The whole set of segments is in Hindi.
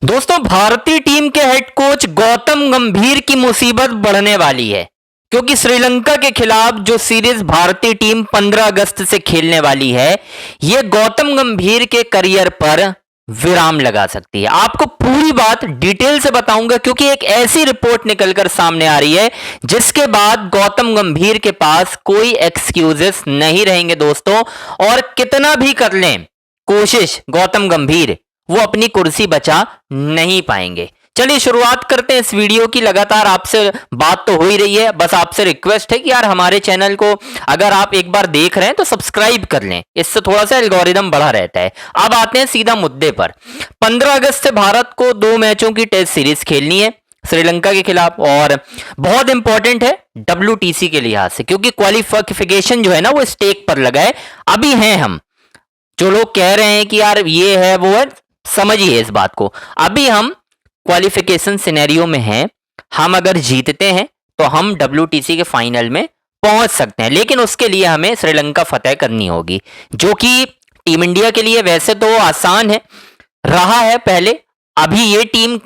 दोस्तों, भारतीय टीम के हेड कोच गौतम गंभीर की मुसीबत बढ़ने वाली है क्योंकि श्रीलंका के खिलाफ जो सीरीज भारतीय टीम 15 अगस्त से खेलने वाली है, यह गौतम गंभीर के करियर पर विराम लगा सकती है। आपको पूरी बात डिटेल से बताऊंगा क्योंकि एक ऐसी रिपोर्ट निकलकर सामने आ रही है जिसके बाद गौतम गंभीर के पास कोई एक्सक्यूजेस नहीं रहेंगे दोस्तों। और कितना भी कर लें कोशिश गौतम गंभीर, वो अपनी कुर्सी बचा नहीं पाएंगे। चलिए शुरुआत करते हैं इस वीडियो की। लगातार आपसे बात तो हो ही रही है, बस आपसे रिक्वेस्ट है कि यार हमारे चैनल को अगर आप एक बार देख रहे हैं तो सब्सक्राइब कर लें, इससे थोड़ा सा एल्गोरिदम बढ़ा रहता है। अब आते हैं सीधा मुद्दे पर। 15 अगस्त से भारत को 2 मैचों की टेस्ट सीरीज खेलनी है श्रीलंका के खिलाफ, और बहुत इंपॉर्टेंट है WTC के लिहाज से क्योंकि क्वालिफिकेशन जो है ना वो स्टेक पर लगा है। अभी हैं हम, जो लोग कह रहे हैं कि यार ये है वो है, समझिए इस बात को। अभी हम क्वालिफिकेशन सिनेरियो में हैं। हम अगर जीतते हैं तो हम WTC के फाइनल में पहुंच सकते हैं, लेकिन उसके लिए हमें श्रीलंका फतेह करनी होगी, जो कि टीम इंडिया के लिए वैसे तो आसान है, रहा है पहले। अभी ये टीम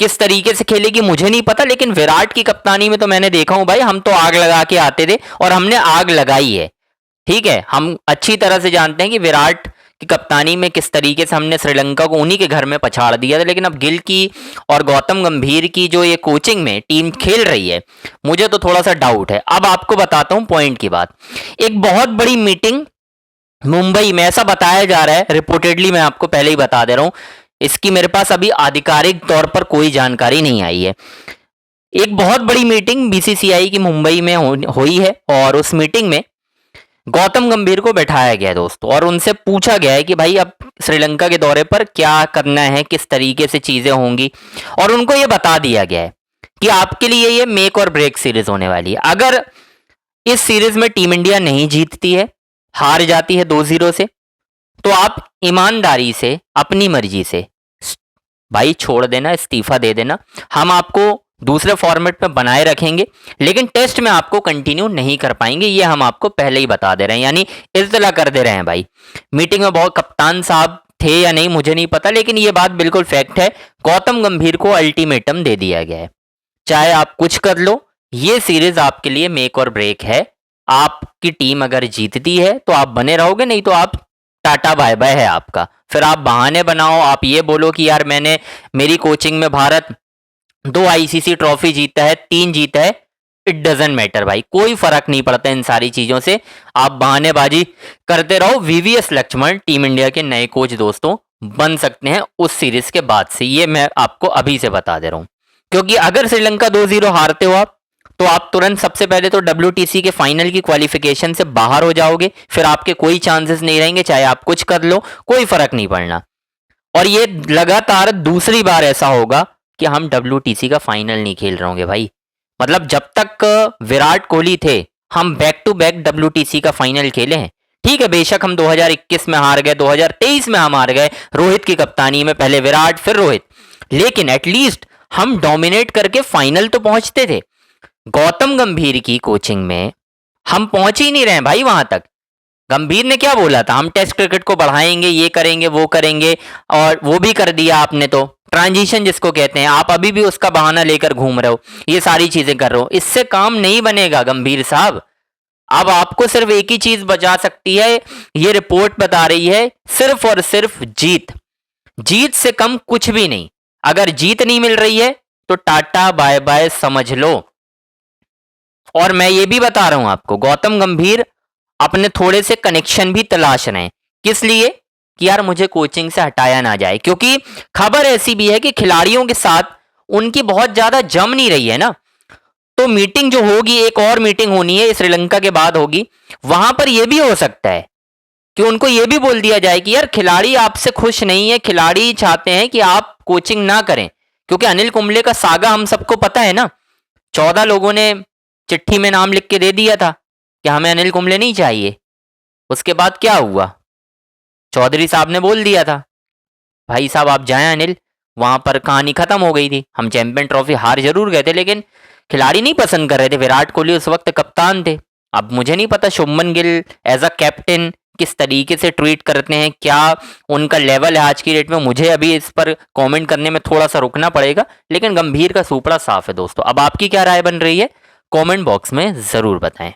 किस तरीके से खेलेगी मुझे नहीं पता, लेकिन विराट की कप्तानी में तो मैंने देखा हूं भाई, हम तो आग लगा के आते थे और हमने आग लगाई है। ठीक है, हम अच्छी तरह से जानते हैं कि विराट की कप्तानी में किस तरीके से हमने श्रीलंका को उन्हीं के घर में पछाड़ दिया था। लेकिन अब गिल की और गौतम गंभीर की जो ये कोचिंग में टीम खेल रही है, मुझे तो थोड़ा सा डाउट है। अब आपको बताता हूं पॉइंट की बात। एक बहुत बड़ी मीटिंग मुंबई में, ऐसा बताया जा रहा है रिपोर्टेडली, मैं आपको पहले ही बता दे रहा हूं, इसकी मेरे पास अभी आधिकारिक तौर पर कोई जानकारी नहीं आई है। एक बहुत बड़ी मीटिंग BCCI की मुंबई में हुई है और उस मीटिंग में गौतम गंभीर को बैठाया गया है दोस्तों, और उनसे पूछा गया है कि भाई अब श्रीलंका के दौरे पर क्या करना है, किस तरीके से चीजें होंगी। और उनको ये बता दिया गया है कि आपके लिए ये मेक और ब्रेक सीरीज होने वाली है। अगर इस सीरीज में टीम इंडिया नहीं जीतती है, हार जाती है 2-0 से, तो आप ईमानदारी से अपनी मर्जी से भाई छोड़ देना, इस्तीफा दे देना। हम आपको दूसरे फॉर्मेट में बनाए रखेंगे, लेकिन टेस्ट में आपको कंटिन्यू नहीं कर पाएंगे, ये हम आपको पहले ही बता दे रहे हैं, यानी इत्तला कर दे रहे हैं भाई। मीटिंग में बहुत कप्तान साहब थे या नहीं मुझे नहीं पता, लेकिन ये बात बिल्कुल फैक्ट है। गौतम गंभीर को अल्टीमेटम दे दिया गया है, चाहे आप कुछ कर लो, ये सीरीज आपके लिए मेक और ब्रेक है। आपकी टीम अगर जीतती है तो आप बने रहोगे, नहीं तो आप टाटा बाय बाय है आपका। फिर आप बहाने बनाओ, आप ये बोलो कि यार मेरी कोचिंग में भारत 2 ICC ट्रॉफी जीता है, 3 जीता है, इट डजेंट मैटर भाई, कोई फर्क नहीं पड़ता इन सारी चीजों से। आप बहानेबाजी करते रहो। VVS लक्ष्मण टीम इंडिया के नए कोच दोस्तों बन सकते हैं उस सीरीज के बाद से, ये मैं आपको अभी से बता दे रहा हूं। क्योंकि अगर श्रीलंका 2-0 हारते हो आप, तो आप तुरंत सबसे पहले तो WTC के फाइनल की क्वालिफिकेशन से बाहर हो जाओगे। फिर आपके कोई चांसेस नहीं रहेंगे, चाहे आप कुछ कर लो, कोई फर्क नहीं पड़ना। और ये लगातार दूसरी बार ऐसा होगा कि हम WTC का फाइनल नहीं खेल रहे होंगे भाई। मतलब जब तक विराट कोहली थे, हम बैक टू बैक WTC का फाइनल खेले हैं। ठीक है, बेशक हम 2021 में हार गए, 2023 में हम हार गए रोहित की कप्तानी में, पहले विराट फिर रोहित, लेकिन एटलीस्ट हम डोमिनेट करके फाइनल तो पहुंचते थे। गौतम गंभीर की कोचिंग में हम पहुंच ही नहीं रहे भाई वहां तक। गंभीर ने क्या बोला था, हम टेस्ट क्रिकेट को बढ़ाएंगे, ये करेंगे वो करेंगे, और वो भी कर दिया आपने। तो ट्रांजिशन जिसको कहते हैं, आप अभी भी उसका बहाना लेकर घूम रहे हो, ये सारी चीजें कर रहे हो, इससे काम नहीं बनेगा गंभीर साहब। अब आपको सिर्फ एक ही चीज बचा सकती है, ये रिपोर्ट बता रही है, सिर्फ और सिर्फ जीत। जीत से कम कुछ भी नहीं। अगर जीत नहीं मिल रही है तो टाटा बाय बाय समझ लो। और मैं ये भी बता रहा हूं आपको, गौतम गंभीर अपने थोड़े से कनेक्शन भी तलाश रहे हैं। किस लिए? कि यार मुझे कोचिंग से हटाया ना जाए, क्योंकि खबर ऐसी भी है कि खिलाड़ियों के साथ उनकी बहुत ज्यादा जम नहीं रही है ना। तो मीटिंग जो होगी, एक और मीटिंग होनी है श्रीलंका के बाद होगी, वहां पर यह भी हो सकता है कि उनको यह भी बोल दिया जाए कि यार खिलाड़ी आपसे खुश नहीं है, खिलाड़ी चाहते हैं कि आप कोचिंग ना करें। क्योंकि अनिल कुंबले का सागा हम सबको पता है ना, 14 लोगों ने चिट्ठी में नाम लिख के दे दिया था कि हमें अनिल कुंबले नहीं चाहिए। उसके बाद क्या हुआ, चौधरी साहब ने बोल दिया था भाई साहब आप जाएं अनिल, वहां पर कहानी खत्म हो गई थी। हम चैंपियन ट्रॉफी हार जरूर गए थे, लेकिन खिलाड़ी नहीं पसंद कर रहे थे। विराट कोहली उस वक्त कप्तान थे। अब मुझे नहीं पता Shubman Gill as a captain किस तरीके से ट्रीट करते हैं, क्या उनका लेवल है आज की डेट में, मुझे अभी इस पर कमेंट करने में थोड़ा सा रुकना पड़ेगा। लेकिन गंभीर का सुपड़ा साफ है दोस्तों। अब आपकी क्या राय बन रही है, कमेंट बॉक्स में ज़रूर बताएं।